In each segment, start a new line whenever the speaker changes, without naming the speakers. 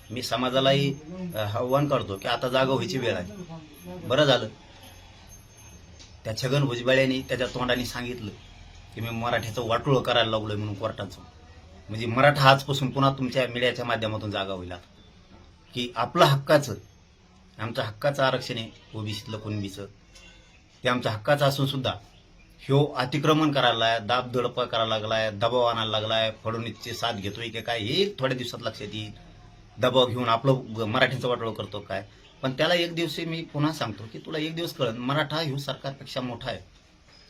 मी समाजालाही आव्हान करतो की आता जागा व्हायची वेळ आहे. बरं झालं त्या छगन भुजबळांनी त्याच्या तोंडाने सांगितलं की मी मराठ्याचं वाटोळं करायला लागलोय म्हणून कोर्टाचं. म्हणजे मराठा आजपासून पुन्हा तुमच्या मीडियाच्या माध्यमातून जागा होईल की आपलं हक्काचं, आमचं हक्काचं आरक्षण आहे ओबीसीतलं कुणबीचं, ते आमच्या हक्काचं असून सुद्धा ह्यो अतिक्रमण करायला लागलाय, दाब दडपा करायला लागलाय, दबाव आणायला लागलाय, फडणवीसची साथ घेतोय की काय हे थोड्या दिवसात लक्षात येईल. दबाव घेऊन आपलं मराठीचं वाटोळं करतो काय. पण त्याला एक दिवशी मी पुन्हा सांगतो की तुला एक दिवस कळन मराठा ह्यो सरकारपेक्षा मोठा आहे.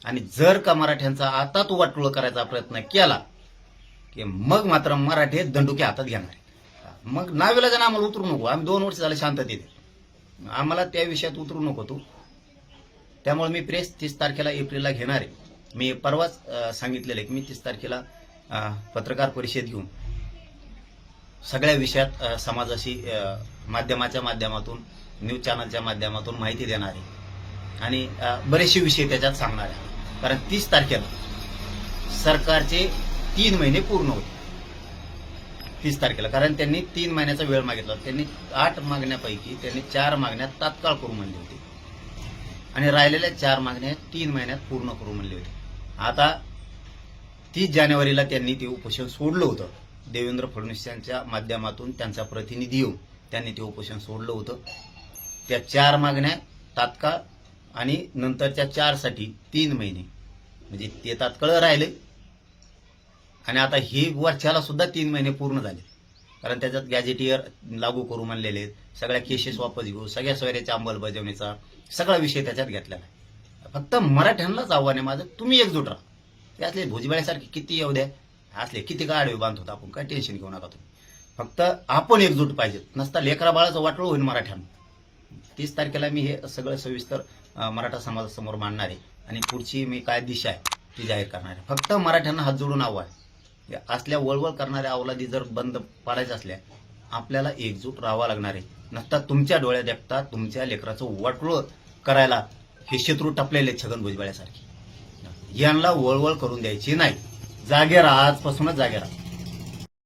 आणि जर का मराठ्यांचा आता तू वाटोळं करायचा प्रयत्न केला की मग मात्र मराठे दंडुके हातात घेणार आहे. मग नाविलाजाने आम्हाला उतरू नको. आम्ही 2 वर्ष झाले शांततेत, आम्हाला त्या विषयात उतरू नको तू. त्यामुळे मी प्रेस 30 तारखेला एप्रिलला घेणार आहे. मी परवाच सांगितलेलं आहे की मी 30 तारखेला पत्रकार परिषद घेऊन सगळ्या विषयात समाजाशी माध्यमाच्या माध्यमातून, न्यूज चॅनलच्या माध्यमातून माहिती देणार आहे आणि बरेचसे विषय त्याच्यात सांगणार आहे. कारण 30 तारखेला सरकारचे 3 महिने पूर्ण होते. 30 तारखेला, कारण त्यांनी 3 महिन्याचा वेळ मागितला. त्यांनी 8 मागण्यापैकी त्यांनी 4 मागण्या तात्काळ करू म्हणली होती आणि राहिलेल्या 4 मागण्या 3 महिन्यात पूर्ण करू म्हणली होती. आता 30 जानेवारीला त्यांनी ते उपोषण सोडलं होतं. देवेंद्र फडणवीस यांच्या माध्यमातून त्यांचा प्रतिनिधी येऊन त्यांनी ते उपोषण सोडलं होतं. त्या 4 मागण्या तात्काळ आणि नंतरच्या 4 साठी 3 महिने म्हणजे ते तात्काळ राहिले. आणि आता ही वरच्याला सुद्धा 3 महिने पूर्ण झाले, कारण त्याच्यात गॅजेटियर लागू करू म्हणलेले आहेत, सगळ्या केसेस वापस घेऊ, सगळ्या सोयऱ्याच्या अंमलबजावणीचा सगळा विषय त्याच्यात घेतलेला आहे. फक्त मराठ्यांनाच आव्हान आहे माझं, तुम्ही एकजूट राहा. त्यातले भुजबळासारखे किती येऊ द्या, असले किती का आडवे बांधतो आपण, काय टेन्शन घेऊ नका तुम्ही. फक्त आपण एकजूट पाहिजेत, नसता लेकरा बाळाचं वाटोळं होईल मराठ्यांना. 30 तारखेला मी हे सगळं सविस्तर मराठा समाजासमोर मांडणार आहे आणि पुढची मी काय दिशा आहे ती जाहीर करणार आहे. फक्त मराठ्यांना हात जोडून आव्हान आहे, असल्या वळवळ करणाऱ्या अवलादी जर बंद पाडायच्या असल्या आपल्याला एकजूट राहावं लागणार आहे. नसता तुमच्या डोळ्यात देखता तुमच्या लेकराचं वाटोळं करायला हे शत्रू टपलेले छगन भुजबळासारखे, यांना वळवळ करून द्यायची नाही. जागे राहा, आजपासूनच जागे राहा.